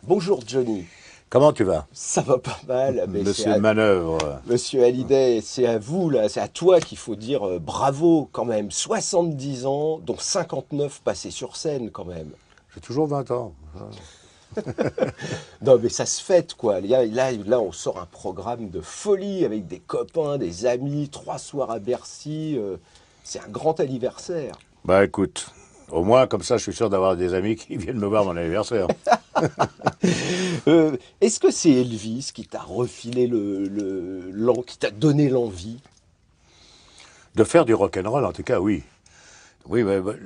Bonjour Johnny, Comment tu vas, ça va pas mal, mais Monsieur Manœuvre? Monsieur Hallyday, c'est à vous là, c'est à toi qu'il faut dire bravo quand même. 70 ans, dont 59 passés sur scène quand même. J'ai toujours 20 ans. Non mais ça se fête quoi. Là, on sort un programme de folie avec des copains, des amis, 3 soirs à Bercy. C'est un grand anniversaire. Bah écoute, au moins comme ça je suis sûr d'avoir des amis qui viennent me voir mon anniversaire. Est-ce que c'est Elvis qui t'a refilé qui t'a donné l'envie? De faire du rock'n'roll en tout cas, oui. Oui,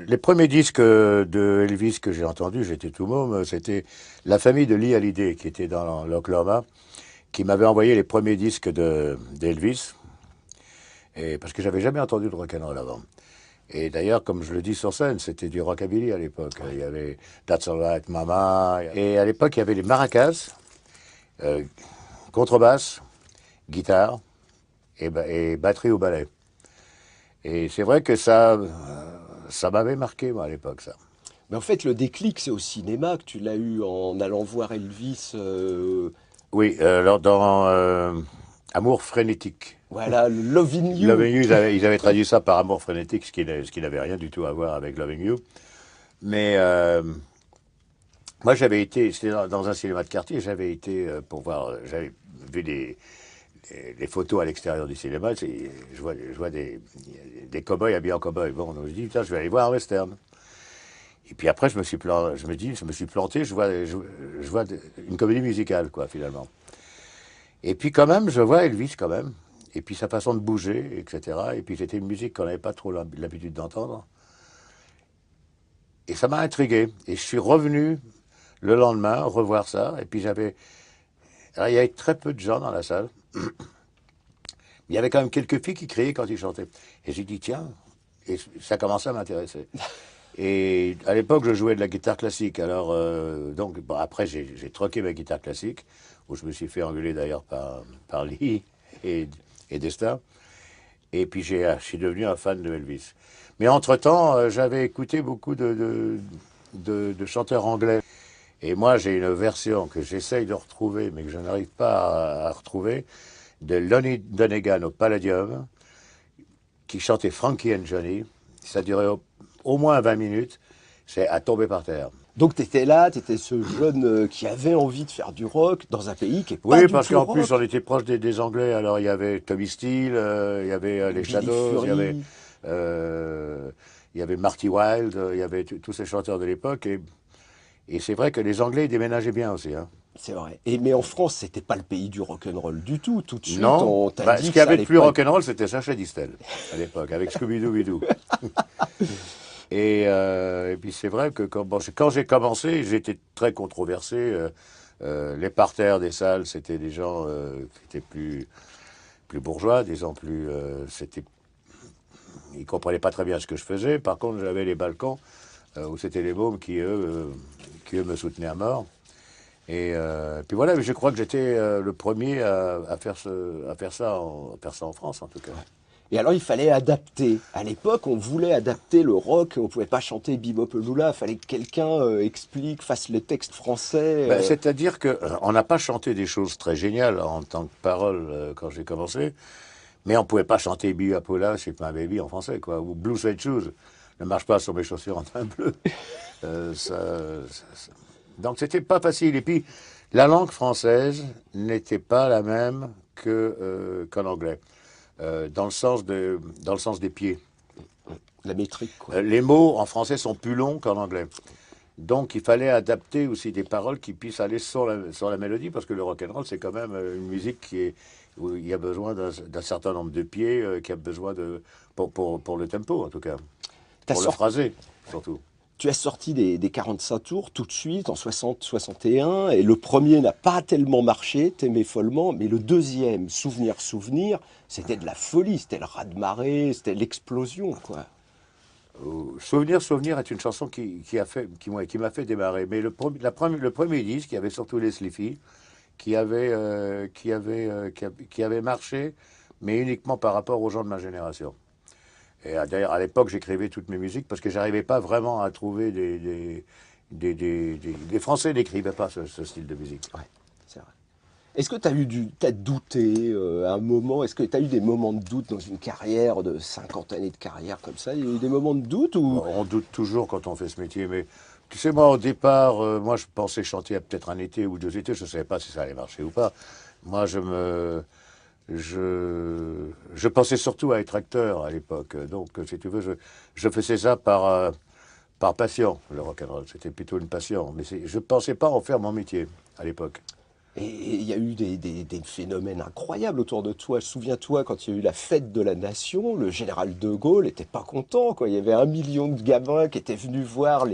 les premiers disques de Elvis que j'ai entendus, j'étais tout môme, c'était la famille de Lee Hallyday qui était dans l'Oklahoma, qui m'avait envoyé les premiers disques d'Elvis, et parce que j'avais jamais entendu de rock'n'roll avant. Et d'ailleurs, comme je le dis sur scène, c'était du rockabilly à l'époque. Il y avait That's Alright Mama. Et à l'époque, il y avait les maracas, euh, contrebasse, guitare et batterie au ballet. Et c'est vrai que ça m'avait marqué, moi, à l'époque, ça. Mais en fait, le déclic, c'est au cinéma que tu l'as eu en allant voir Elvis. Oui, alors dans Amour frénétique. Voilà, Loving You. Loving You, ils avaient traduit ça par Amour frénétique, ce qui n'avait rien du tout à voir avec Loving You. Mais moi, j'avais été, c'était dans un cinéma de quartier, j'avais été pour voir, j'avais vu les photos à l'extérieur du cinéma, je vois des cow-boys habillés en cow-boy. Bon, donc je dis, putain, je vais aller voir un western. Et puis après, je me suis planté, je vois une comédie musicale, quoi, finalement. Et puis quand même, je vois Elvis, quand même. Et puis sa façon de bouger, etc. Et puis c'était une musique qu'on n'avait pas trop l'habitude d'entendre. Et ça m'a intrigué. Et je suis revenu le lendemain revoir ça. Et puis alors, il y avait très peu de gens dans la salle. Il y avait quand même quelques filles qui criaient quand ils chantaient. Et j'ai dit, tiens, et ça commençait à m'intéresser. Et à l'époque, je jouais de la guitare classique. Alors, donc, bon, après, j'ai troqué ma guitare classique, où je me suis fait engueuler d'ailleurs par Lee et, et Destin. Et puis, je suis devenu un fan de Elvis. Mais entre-temps, j'avais écouté beaucoup de chanteurs anglais. Et moi, j'ai une version que j'essaye de retrouver, mais que je n'arrive pas à retrouver, de Lonnie Donegan au Palladium, qui chantait Frankie and Johnny. Ça durait au moins 20 minutes. C'est à tomber par terre. Donc t'étais là, t'étais ce jeune qui avait envie de faire du rock dans un pays qui est pas Oui, du parce tout qu'en plus, on rock. était proche des Anglais. Alors, il y avait Tommy Steele, il y avait les Billy Shadows, Fury. euh, il y avait Marty Wilde, il y avait tous ces chanteurs de l'époque. Et c'est vrai que les Anglais, ils déménageaient bien aussi, hein. C'est vrai. Mais en France, c'était pas le pays du rock'n'roll du tout. Tout de suite, Non, on t'a bah, ce dit qu'il que y ça avait de allait plus pas être. rock'n'roll, c'était Sacha Distel, à l'époque, avec Scooby-Doo. Et puis c'est vrai que quand j'ai commencé, j'étais très controversé. Les parterres des salles, c'était des gens qui étaient plus bourgeois, disons plus. Ils comprenaient pas très bien ce que je faisais. Par contre, j'avais les balcons où c'était les mômes qui eux me soutenaient à mort. Et puis voilà, je crois que j'étais le premier à faire ça en France, en tout cas. Et alors, il fallait adapter. À l'époque, on voulait adapter le rock. On pouvait pas chanter Bebop Lula. Il fallait que quelqu'un explique, fasse les textes français. Ben, c'est-à-dire que on n'a pas chanté des choses très géniales en tant que parole quand j'ai commencé, mais on pouvait pas chanter Be Paula, Shake My Baby en français, quoi, ou Blue Suede Shoes, ne marche pas sur mes chaussures en teint bleu. Euh, ça, donc c'était pas facile. Et puis la langue française n'était pas la même qu'en anglais, dans le sens des pieds. La métrique, quoi. Les mots en français sont plus longs qu'en anglais. Donc il fallait adapter aussi des paroles qui puissent aller sur la mélodie, parce que le rock'n'roll, c'est quand même une musique où il y a besoin d'un certain nombre de pieds, qui a besoin pour le tempo en tout cas, T'as pour le sorti, phrasé surtout. Tu as sorti des 45 tours tout de suite en 60-61 et le premier n'a pas tellement marché, t'aimais follement, mais le deuxième, Souvenir, c'était de la folie, c'était le raz-de-marée, c'était l'explosion, quoi. Souvenir est une chanson qui m'a fait démarrer. Mais le premier disque, il y avait surtout les Sleepy, qui avait marché, mais uniquement par rapport aux gens de ma génération. Et d'ailleurs, à l'époque, j'écrivais toutes mes musiques parce que j'arrivais pas vraiment à trouver les Français n'écrivaient pas ce style de musique. Ouais, c'est vrai. Est-ce que tu as t'as douté à un moment? Est-ce que tu as eu des moments de doute dans une carrière de 50 années de carrière comme ça? Il y a eu des moments de doute ou... Bon, on doute toujours quand on fait ce métier, mais tu sais, moi, au départ, moi, je pensais chanter peut-être un été ou 2 étés. Je ne savais pas si ça allait marcher ou pas. Moi, je pensais surtout à être acteur à l'époque. Donc, si tu veux, je faisais ça par passion, le rock'n'roll. C'était plutôt une passion. Mais je ne pensais pas en faire mon métier à l'époque. Et il y a eu des phénomènes incroyables autour de toi. Souviens-toi, quand il y a eu la fête de la nation, le général de Gaulle était pas content, quoi. Il y avait 1 million de gamins qui étaient venus voir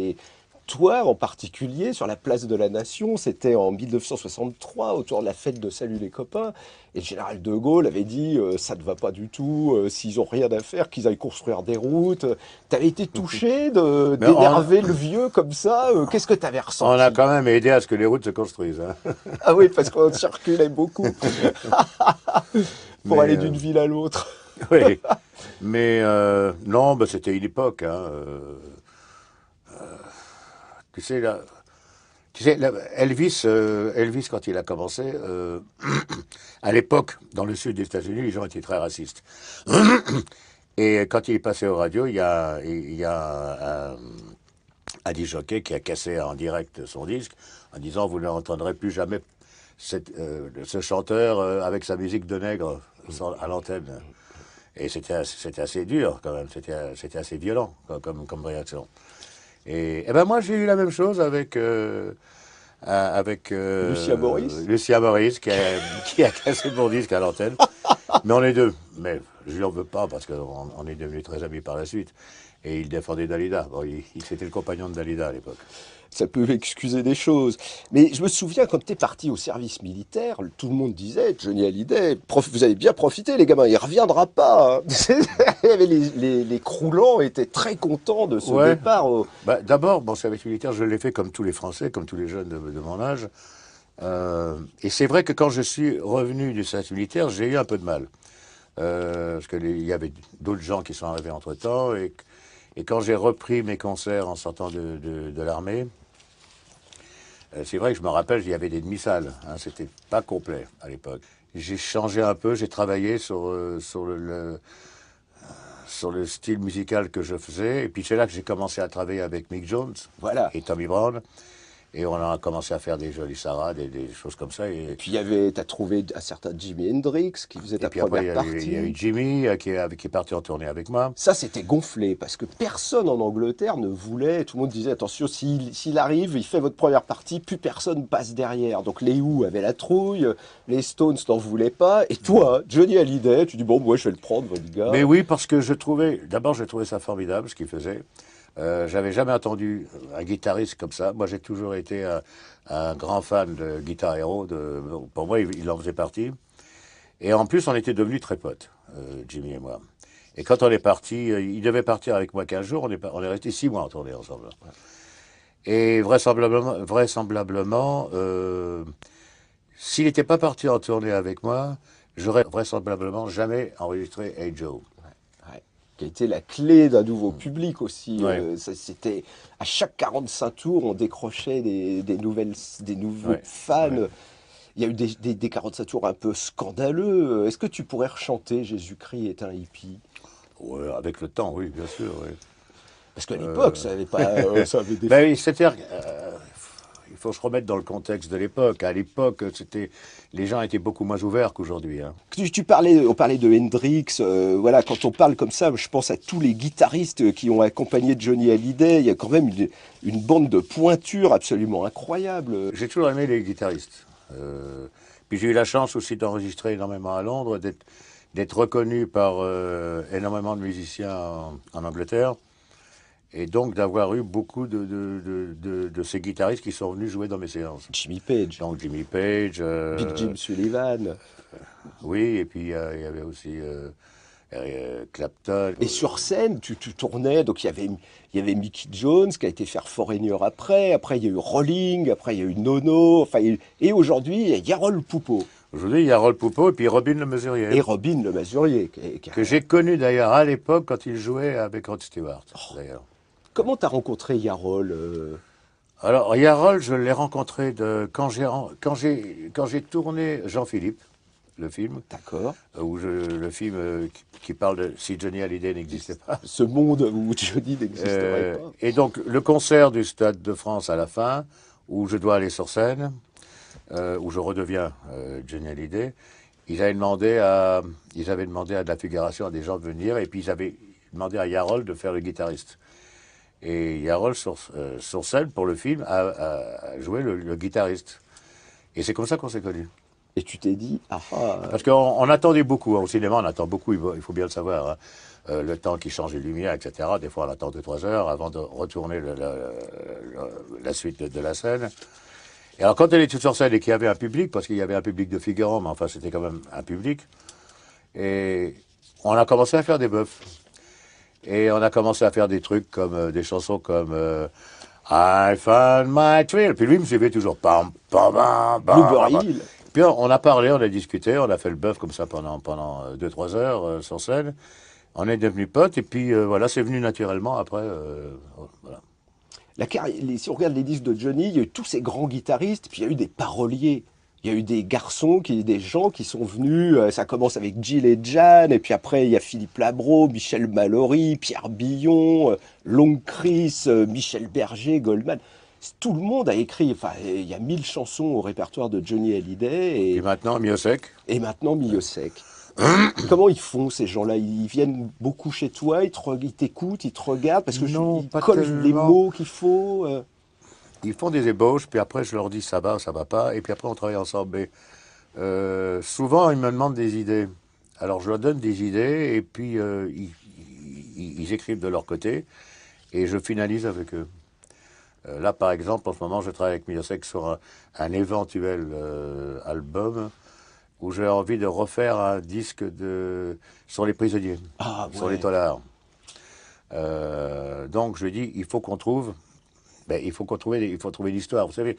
toi en particulier, sur la place de la Nation. C'était en 1963, autour de la fête de Salut les copains. Et le général de Gaulle avait dit ça ne va pas du tout, s'ils ont rien à faire, qu'ils aillent construire des routes. T'avais été touché Mais on, d'énerver le vieux comme ça. Qu'est-ce que t'avais on a ressenti? quand même aidé à ce que les routes se construisent, hein. Ah oui, parce qu'on circulait beaucoup pour Mais, aller d'une ville à l'autre. oui. Mais non, bah, c'était une époque, hein. Tu sais, là, Elvis, Elvis, quand il a commencé, à l'époque, dans le sud des États-Unis, les gens étaient très racistes. Et quand il est passé aux radios, il y a un disc jockey qui a cassé en direct son disque en disant vous n'entendrez plus jamais ce chanteur avec sa musique de nègre à l'antenne. Et c'était assez dur quand même, c'était assez violent comme réaction. Et ben moi j'ai eu la même chose avec Lucien Boris. Lucien Maurice qui a cassé mon disque à l'antenne. Mais on est deux. Mais je lui en veux pas parce qu'on est devenus très amis par la suite. Et il défendait Dalida. Bon, c'était le compagnon de Dalida à l'époque. Ça peut excuser des choses. Mais je me souviens, quand tu es parti au service militaire, tout le monde disait, Johnny Hallyday, vous avez bien profité les gamins, il ne reviendra pas, hein. Il y avait les croulants étaient très contents de ce Ouais. départ. Bah, d'abord, mon service militaire, je l'ai fait comme tous les Français, comme tous les jeunes de mon âge. Et c'est vrai que quand je suis revenu du service militaire, j'ai eu un peu de mal. Parce qu'il y avait d'autres gens qui sont arrivés entre-temps. Et quand j'ai repris mes concerts en sortant de l'armée, c'est vrai que je me rappelle, il y avait des demi-salles. Hein, c'était pas complet à l'époque. J'ai changé un peu, j'ai travaillé sur le style musical que je faisais. Et puis c'est là que j'ai commencé à travailler avec Mick Jones Voilà. et Tommy Brown. Et on a commencé à faire des jolies sarades, des choses comme ça. Puis t'as trouvé un certain Jimi Hendrix qui faisait ta Et puis après, première il y a eu partie. Jimmy qui est parti en tournée avec moi. Ça, c'était gonflé parce que personne en Angleterre ne voulait. Tout le monde disait attention, s'il arrive, il fait votre première partie, plus personne passe derrière. Donc les Who avaient la trouille, les Stones n'en voulaient pas. Et toi, Johnny Hallyday, tu dis bon, moi je vais le prendre, votre Mais gars. oui, parce que d'abord, je trouvais ça formidable ce qu'il faisait. J'avais jamais entendu un guitariste comme ça. Moi, j'ai toujours été un grand fan de Guitar Hero. Pour moi, il en faisait partie. Et en plus, on était devenus très potes, Jimmy et moi. Et quand on est parti, il devait partir avec moi 15 jours. On est resté 6 mois en tournée ensemble. Et vraisemblablement, s'il n'était pas parti en tournée avec moi, j'aurais vraisemblablement jamais enregistré Hey Joe. Ouais. Qui a été la clé d'un nouveau public aussi. Ouais, C'était à chaque 45 tours, on décrochait des nouveaux ouais, fans. ouais. Il y a eu des 45 tours un peu scandaleux. Est-ce que tu pourrais rechanter Jésus-Christ est un hippie? Ouais, avec le temps, oui, bien sûr. Oui. Parce qu'à l'époque, ça avait pas, ça avait des... Ben, c'est-à-dire, il faut se remettre dans le contexte de l'époque. À l'époque, les gens étaient beaucoup moins ouverts qu'aujourd'hui, hein. On parlait de Hendrix. Voilà, quand on parle comme ça, je pense à tous les guitaristes qui ont accompagné Johnny Hallyday. Il y a quand même une bande de pointures absolument incroyable. J'ai toujours aimé les guitaristes. Puis j'ai eu la chance aussi d'enregistrer énormément à Londres, d'être reconnu par énormément de musiciens en Angleterre. Et donc d'avoir eu beaucoup de ces guitaristes qui sont venus jouer dans mes séances. Jimmy Page, Donc Jimmy Page, Big Jim Sullivan. oui, et puis il y avait aussi Clapton. Et sur scène, tu tournais, donc il y avait Mickey Jones qui a été faire Foreigner après il y a eu Rolling, après il y a eu Nono, enfin, et aujourd'hui il y a Yarol Poupeau Aujourd'hui, il y a Rolf Poupeau et puis Robin le Mesurier, et Robin le Masurier. que j'ai connu d'ailleurs à l'époque quand il jouait avec Rod Stewart, d'ailleurs. Comment t'as rencontré Yarol Alors, Yarol, je l'ai rencontré quand j'ai tourné Jean-Philippe, le film, D'accord. le film qui parle de si Johnny Hallyday n'existait pas. Ce monde où Johnny n'existerait pas. Et donc, le concert du Stade de France à la fin, où je dois aller sur scène, où je redeviens Johnny Hallyday, ils avaient demandé à de la figuration à des gens de venir, et puis ils avaient demandé à Yarol de faire le guitariste. Et Yarol, sur scène, pour le film, a joué le guitariste. Et c'est comme ça qu'on s'est connus. Et tu t'es dit, ah ah, Parce qu'on attendait beaucoup, hein. Au cinéma, on attend beaucoup, il faut bien le savoir, hein. Le temps qui change les lumières, etc. Des fois, on attend 2-3 heures avant de retourner la suite de la scène. Et alors, quand elle était sur scène et qu'il y avait un public, parce qu'il y avait un public de figurants, mais enfin, c'était quand même un public, et on a commencé à faire des bœufs. Et on a commencé à faire des trucs comme des chansons comme I found my thrill. Puis lui il me suivait toujours. Pam, pam, pam, pam, Blueberry pam. Hill. Puis on a parlé, on a discuté, on a fait le bœuf comme ça pendant 2-3 heures sur scène. On est devenus potes et puis voilà, c'est venu naturellement après. Voilà. Si on regarde les disques de Johnny, il y a eu tous ces grands guitaristes, puis il y a eu des paroliers. Il y a eu des garçons, des gens qui sont venus. Ça commence avec Gilles et Jan, et puis après il y a Philippe Labro, Michel Mallory, Pierre Billon, Long Chris, Michel Berger, Goldman. Tout le monde a écrit. Enfin, il y a 1000 chansons au répertoire de Johnny Hallyday, Puis maintenant, mieux sec. et maintenant Miosek. Comment ils font ces gens-là? Ils viennent beaucoup chez toi, ils t'écoutent, ils te regardent parce que Non, ils pas collent les tellement. mots qu'il faut. Ils font des ébauches, puis après je leur dis ça va pas, et puis après on travaille ensemble. Mais souvent ils me demandent des idées. Alors je leur donne des idées, et puis ils écrivent de leur côté, et je finalise avec eux. Là par exemple, en ce moment je travaille avec Miosek sur un éventuel album où j'ai envie de refaire un disque sur les prisonniers, Ah sur les ouais. tolards. Donc je lui dis, il faut qu'on trouve, ben, il faut trouver l'histoire. Vous savez,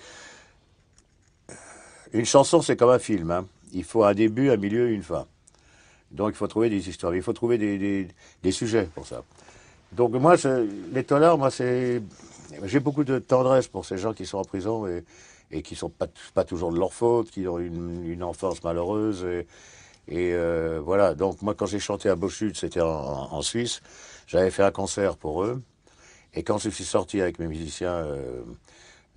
une chanson, c'est comme un film, hein. Il faut un début, un milieu, une fin. Donc il faut trouver des histoires, il faut trouver des sujets pour ça. Donc moi, les tolards, j'ai beaucoup de tendresse pour ces gens qui sont en prison et qui sont pas toujours de leur faute, qui ont une enfance malheureuse. Voilà, donc moi quand j'ai chanté à Bochut, c'était en Suisse, j'avais fait un concert pour eux. Et quand je suis sorti avec mes musiciens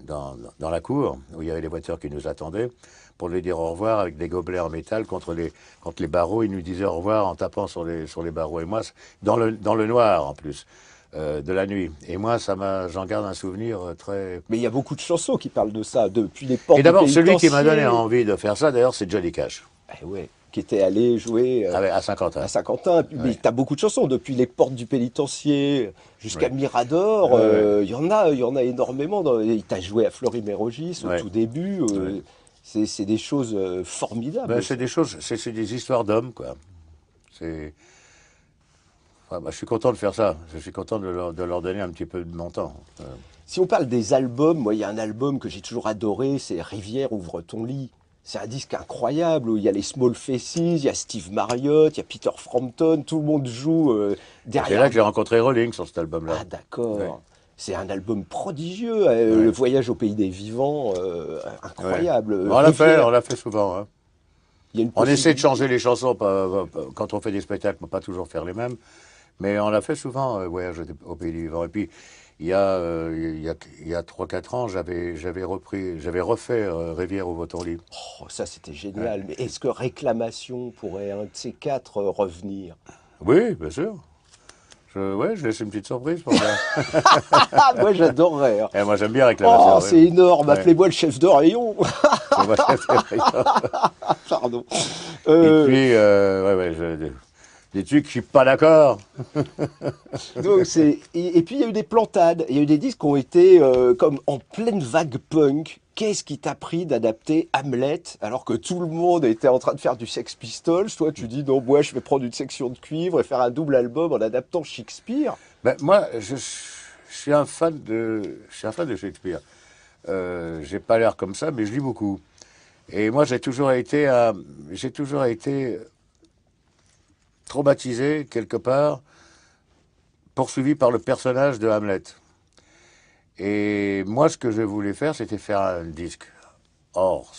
dans la cour, où il y avait les voitures qui nous attendaient, pour lui dire au revoir avec des gobelets en métal contre les barreaux. Ils nous disaient au revoir en tapant sur les barreaux. Et moi, dans le noir en plus, de la nuit. Et moi, j'en garde un souvenir très... Mais il y a beaucoup de chansons qui parlent de ça, depuis les Et portes du d'abord, celui qui m'a donné pénitencier. envie de faire ça, d'ailleurs, c'est Johnny Cash, Eh ouais, qui était allé jouer à à Saint-Quentin. Saint-Quentin. Mais Oui, t'as beaucoup de chansons, depuis les portes du pénitencier jusqu'à oui. Mirador. Ouais, Il y en a énormément. Et t'as joué à Fleury-Mérogis au ouais, tout début. ouais. C'est des choses formidables, Ben, c'est ça. des choses, c'est des histoires d'hommes, quoi. C'est... Enfin, bah, je suis content de faire ça. Je suis content de leur donner un petit peu de mon temps. Si on parle des albums, moi, il y a un album que j'ai toujours adoré, c'est Rivière, ouvre ton lit. C'est un disque incroyable où il y a les Small Faces, il y a Steve Marriott, il y a Peter Frampton, tout le monde joue Et c'est là derrière. que j'ai rencontré Rolling sur cet album-là. Ah, Ouais, d'accord. C'est un album prodigieux, Le ouais, Voyage au pays des vivants, ouais. incroyable. Bon, on Rivière, l'a fait souvent, hein. il y a une On essaie de possibilité. changer les chansons quand on fait des spectacles, mais pas toujours faire les mêmes. Mais on l'a fait souvent, Voyage au pays des vivants. Et puis, il y a 3-4 ans, j'avais refait Rivière au Votonly. Oh, ça, c'était Ouais. génial. Mais est-ce que Réclamation pourrait, un de ces quatre, revenir? Oui, bien sûr. Ouais, je laisse une petite surprise pour ça. Ah, moi, j'adorerais, hein. Et moi, j'aime bien Oh, Réclamation, oui. c'est énorme. Ouais. Appelez-moi le chef de rayon. C'est moi, Pardon. et Euh, puis, des trucs, je suis pas d'accord. donc et puis il y a eu des plantades, il y a eu des disques qui ont été comme en pleine vague punk. Qu'est-ce qui t'a pris d'adapter Hamlet alors que tout le monde était en train de faire du Sex Pistols? Toi, tu dis non, moi je vais prendre une section de cuivre et faire un double album en adaptant Shakespeare. Ben, moi, je suis un fan de Shakespeare. J'ai pas l'air comme ça, mais je lis beaucoup. Et moi, j'ai toujours été traumatisé quelque part, poursuivi par le personnage de Hamlet. Et moi, ce que je voulais faire, c'était faire un disque hors,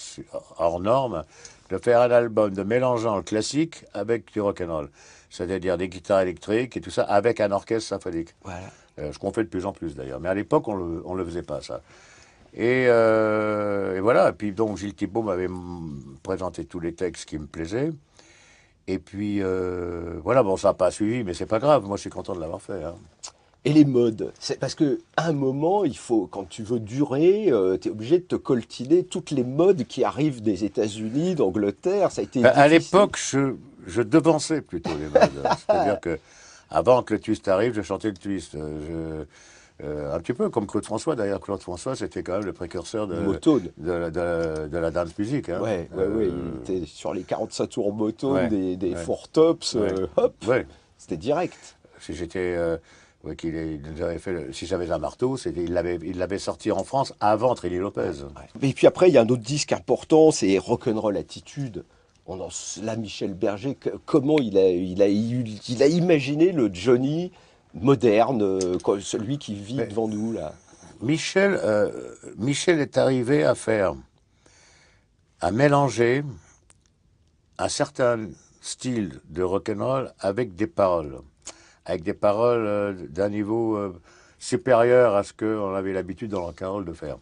hors norme, de faire un album de mélangeant le classique avec du rock'n'roll. C'est-à-dire des guitares électriques et tout ça, avec un orchestre symphonique. Voilà. Ce qu'on fait de plus en plus d'ailleurs. Mais à l'époque, on le faisait pas, ça. Et voilà. Et puis donc, Gilles Thibault m'avait présenté tous les textes qui me plaisaient. Et puis, voilà, bon, ça n'a pas suivi, mais c'est pas grave. Moi, je suis content de l'avoir fait, hein. Et les modes, c'est parce que à un moment, il faut, quand tu veux durer, tu es obligé de te coltiner toutes les modes qui arrivent des États-Unis, d'Angleterre. Ça a été À difficile. l'époque, je devançais plutôt les modes. C'est-à-dire que avant que le twist arrive, je chantais le twist. Un petit peu comme Claude François, d'ailleurs. Claude François, c'était quand même le précurseur Du Motown. de la dance musique, hein. Ouais, ouais, ouais, il était sur les 45 tours Motown Ouais, des ouais, Four Tops, ouais, hop, ouais. c'était direct. Si j'étais, ouais, il nous avait fait, si j'avais un marteau, il l'avait sorti en France avant Trini Lopez. Ouais. Et puis après, il y a un autre disque important, c'est Rock'n'Roll Attitude. Là, Michel Berger, comment il a imaginé le Johnny moderne, celui qui vit Mais devant nous, là. Michel est arrivé à mélanger un certain style de rock'n'roll avec des paroles d'un niveau supérieur à ce qu'on avait l'habitude dans le rock'n'roll de faire.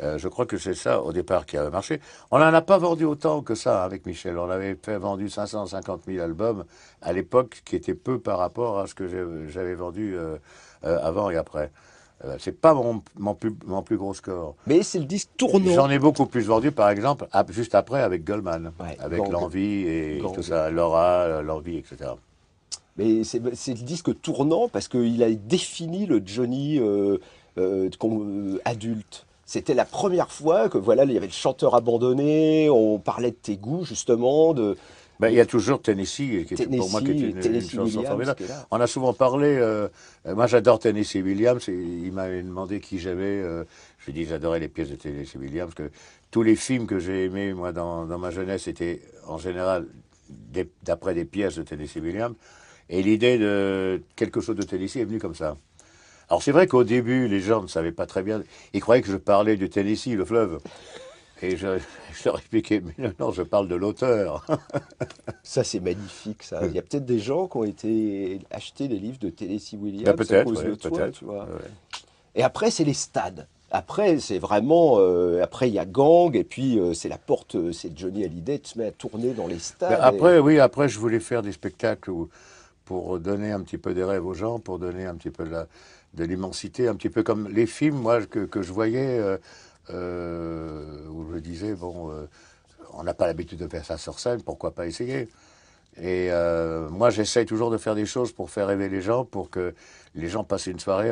Je crois que c'est ça au départ qui avait marché. On n'en a pas vendu autant que ça avec Michel. On avait vendu 550 000 albums à l'époque, qui était peu par rapport à ce que j'avais vendu avant et après. C'est pas mon plus gros score. Mais c'est le disque tournant. J'en ai beaucoup plus vendu, par exemple, juste après avec Goldman, Ouais, avec Gang, l'envie et Gang. tout ça, Laura, l'envie, etc. Mais c'est le disque tournant parce qu'il a défini le Johnny adulte. C'était la première fois que voilà, il y avait le chanteur abandonné, on parlait de tes goûts justement, Ben, il de y a toujours Tennessee, qui était pour moi qui est une Tennessee chanson Williams formidable. qui est là. On a souvent parlé, moi j'adore Tennessee Williams, et il m'avait demandé qui j'aimais. Je lui ai dit j'adorais les pièces de Tennessee Williams, que tous les films que j'ai aimés moi dans ma jeunesse étaient en général d'après des pièces de Tennessee Williams. Et l'idée de quelque chose de Tennessee est venue comme ça. Alors c'est vrai qu'au début, les gens ne savaient pas très bien. Ils croyaient que je parlais du Tennessee, le fleuve. Et je leur expliquais, mais non, non, je parle de l'auteur. Ça, c'est magnifique, ça. Il y a peut-être des gens qui ont été acheter des livres de Tennessee Ben, Williams à peut-être, cause oui, de toi, peut-être. tu vois. Ouais. Et après, c'est les stades. Après, c'est vraiment. Après, il y a Gang, et puis c'est la porte, c'est Johnny Hallyday, tu te mets à tourner dans les Ben, stades. après, oui, après, je voulais faire des spectacles pour donner un petit peu des rêves aux gens, pour donner un petit peu de l'immensité, un petit peu comme les films, moi, que je voyais, où je disais, bon, on n'a pas l'habitude de faire ça sur scène, pourquoi pas essayer? Et moi, j'essaye toujours de faire des choses pour faire rêver les gens, pour que les gens passent une soirée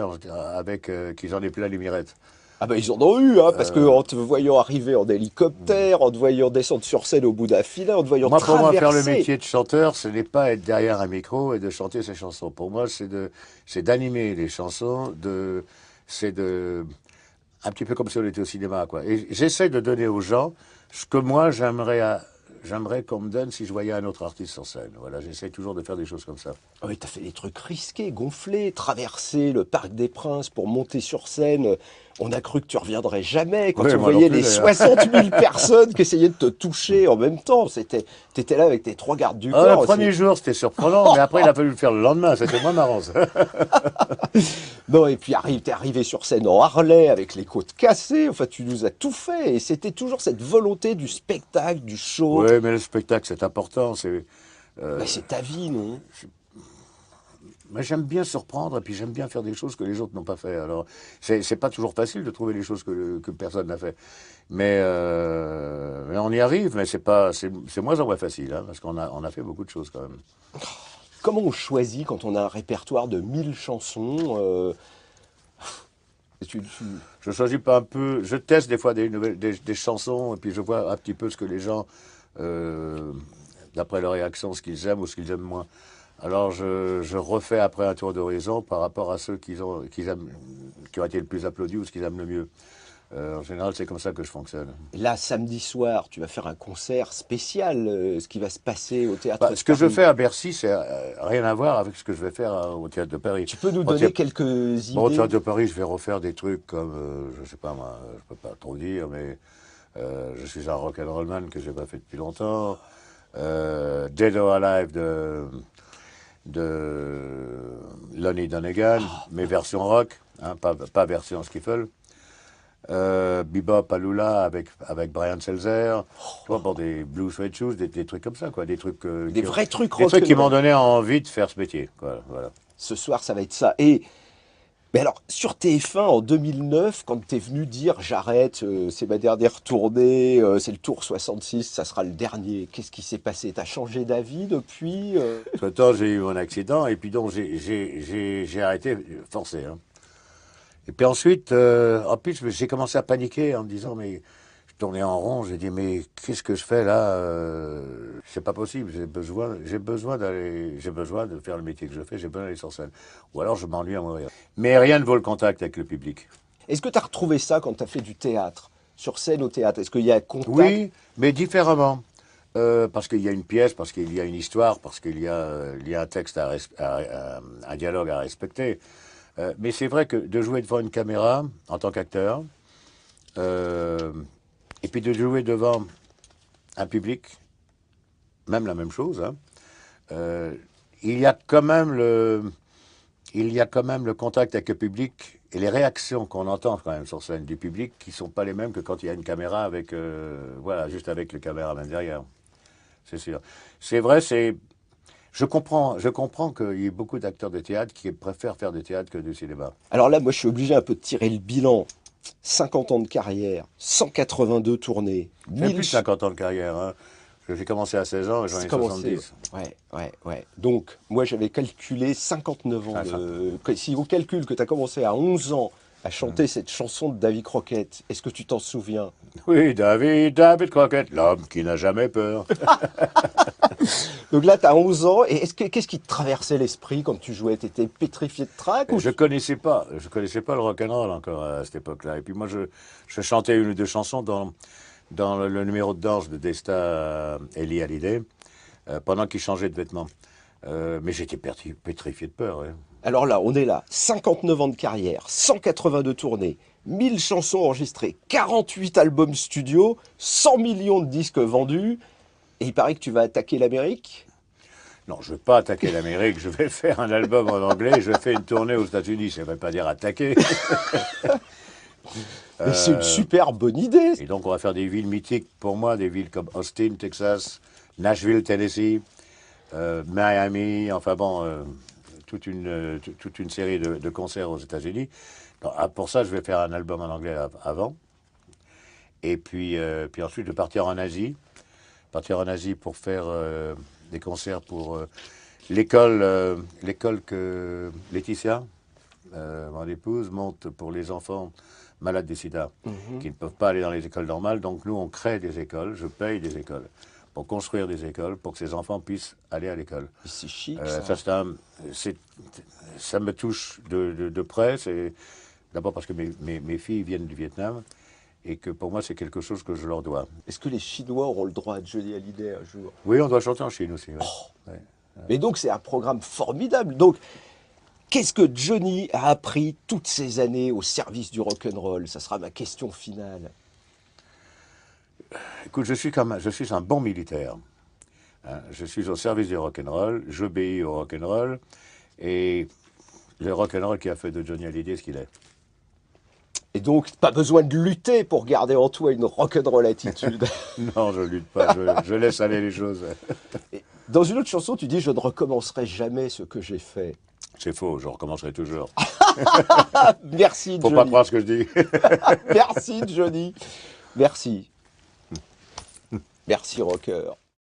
avec qu'ils en aient plein les mirettes. Ah ben ils en ont eu, hein, parce que Euh, en te voyant arriver en hélicoptère, en te voyant descendre sur scène au bout d'un filet, en te voyant Moi, pour moi, faire le traverser. métier de chanteur, ce n'est pas être derrière un micro et de chanter ses chansons. Pour moi, c'est d'animer les chansons, c'est de, un petit peu comme si on était au cinéma, quoi. Et j'essaie de donner aux gens ce que moi, j'aimerais qu'on me donne si je voyais un autre artiste sur scène. Voilà, j'essaie toujours de faire des choses comme ça. Ah oui, t'as fait des trucs risqués, gonflés, traverser le Parc des Princes pour monter sur scène. On a cru que tu reviendrais jamais quand Oui, on moi non voyait plus, les d'ailleurs. 60 000 personnes qui essayaient de te toucher en même temps. T'étais là avec tes trois gardes du Ah, le corps. premier jour, c'était surprenant, mais après, il a fallu le faire le lendemain. C'était moins marrant, ça. Non, et puis t'es arrivé sur scène en Harley avec les côtes cassées. Enfin, tu nous as tout fait. Et c'était toujours cette volonté du spectacle, du show. Oui, mais le spectacle, c'est important. Mais c'est ta vie, non? Mais j'aime bien surprendre et puis j'aime bien faire des choses que les autres n'ont pas fait. Alors, c'est pas toujours facile de trouver les choses que personne n'a fait. Mais on y arrive, mais c'est moins en moins facile, hein, parce on a fait beaucoup de choses quand même. Comment on choisit quand on a un répertoire de 1000 chansons tu- Je choisis pas un peu, je teste des fois des chansons et puis je vois un petit peu ce que les gens, euh, d'après leur réaction, ce qu'ils aiment ou ce qu'ils aiment moins. Alors je refais après un tour d'horizon par rapport à ceux qu'ils aiment, qui ont été le plus applaudis ou ce qu'ils aiment le mieux. En général, c'est comme ça que je fonctionne. Là, samedi soir, tu vas faire un concert spécial, ce qui va se passer au théâtre Bah, de ce que je Paris. fais à Bercy, c'est rien à voir avec ce que je vais faire au Théâtre de Paris. Tu peux nous Au donner Théâtre, quelques bon, au idées? Théâtre de Paris, je vais refaire des trucs comme, je sais pas moi, je peux pas trop dire, mais je suis un rock'n'rollman que j'ai pas fait depuis longtemps. Dead or Alive de Lonnie Donegan, mais version rock, hein, pas version skiffle. Bebop Alula avec Brian Seltzer, tu vois, pour des Blue Suede Shoes, des trucs comme ça, quoi, des trucs, Des vrais trucs des trucs qui m'ont rock'n'roll. donné envie de faire ce métier, quoi, voilà. Ce soir, ça va être ça. Et mais alors, sur TF1 en 2009, quand tu es venu dire j'arrête, c'est ma dernière tournée, c'est le tour 66, ça sera le dernier, qu'est-ce qui s'est passé? T'as changé d'avis depuis? Entre-temps, j'ai eu un accident et puis donc j'ai arrêté, forcé, hein. Et puis ensuite, en plus, j'ai commencé à paniquer en me disant, mais je tournais en rond, j'ai dit, mais qu'est-ce que je fais là? C'est pas possible, j'ai besoin de faire le métier que je fais, j'ai besoin d'aller sur scène. Ou alors je m'ennuie à mourir. Mais rien ne vaut le contact avec le public. Est-ce que tu as retrouvé ça quand tu as fait du théâtre? Sur scène au théâtre, est-ce qu'il y a contact? Oui, mais différemment. Parce qu'il y a une pièce, parce qu'il y a une histoire, parce il y a un texte un dialogue à respecter. Mais c'est vrai que de jouer devant une caméra en tant qu'acteur, euh, et puis de jouer devant un public, même la même chose, hein, euh, il y a quand même il y a quand même le contact avec le public et les réactions qu'on entend quand même sur scène du public qui sont pas les mêmes que quand il y a une caméra avec, voilà, juste avec le caméraman derrière. C'est sûr. C'est vrai, je comprends qu'il y ait beaucoup d'acteurs de théâtre qui préfèrent faire du théâtre que du cinéma. Alors là, moi, je suis obligé un peu de tirer le bilan. 50 ans de carrière, 182 tournées, J'ai 1000... plus de 50 ans de carrière, hein. J'ai commencé à 16 ans et j'en C'est ai commencé. 70. Ouais, ouais, ouais. Donc, moi, j'avais calculé 59 ans Ah, ça. de... Si on calcule que tu as commencé à 11 ans à chanter cette chanson de Davy Crockett, est-ce que tu t'en souviens? Oui, David Crockett, l'homme qui n'a jamais peur. Donc là, tu as 11 ans, et qu'est-ce qui te traversait l'esprit quand tu jouais? Tu étais pétrifié de trac ou... Je connaissais pas le rock'n'roll encore à cette époque-là. Et puis moi, je chantais une ou deux chansons dans le numéro de danse de Desta Eli Hallyday, pendant qu'il changeait de vêtements. Mais j'étais pétrifié de peur, ouais. Alors là, on est là, 59 ans de carrière, 182 tournées, 1000 chansons enregistrées, 48 albums studio, 100 millions de disques vendus, et il paraît que tu vas attaquer l'Amérique? Non, je ne vais pas attaquer l'Amérique, je vais faire un album en anglais, je fais une tournée aux États-Unis, ça ne veut pas dire attaquer. Mais c'est une super bonne idée. Et donc on va faire des villes mythiques pour moi, des villes comme Austin, Texas, Nashville, Tennessee, Miami, enfin bon, toute une série de concerts aux États-Unis. Pour ça, je vais faire un album en anglais avant. Et puis ensuite, de partir en Asie pour faire des concerts pour l'école que Laetitia, mon épouse, monte pour les enfants malades du sida, qui ne peuvent pas aller dans les écoles normales. Donc nous, on crée des écoles, je paye des écoles, pour construire des écoles, pour que ces enfants puissent aller à l'école. C'est chic, ça. Ça me touche de près. D'abord parce que mes filles viennent du Vietnam, et que pour moi, c'est quelque chose que je leur dois. Est-ce que les Chinois auront le droit de Johnny Hallyday un jour? Oui, on doit chanter en Chine aussi. Ouais. Ouais. Mais donc, c'est un programme formidable. Donc, qu'est-ce que Johnny a appris toutes ces années au service du rock'n'roll? Ça sera ma question finale. Écoute, je suis un bon militaire, hein. Je suis au service du rock'n'roll, j'obéis au rock'n'roll, et le rock'n'roll qui a fait de Johnny Hallyday ce qu'il est. Et donc, pas besoin de lutter pour garder en toi une rock'n'roll attitude. Non, je lutte pas, je laisse aller les choses. Et dans une autre chanson, tu dis « Je ne recommencerai jamais ce que j'ai fait C'est faux, je recommencerai toujours. ». Merci, Faut Johnny. pas croire ce que je dis. Merci, Johnny. Merci. Merci, rocker.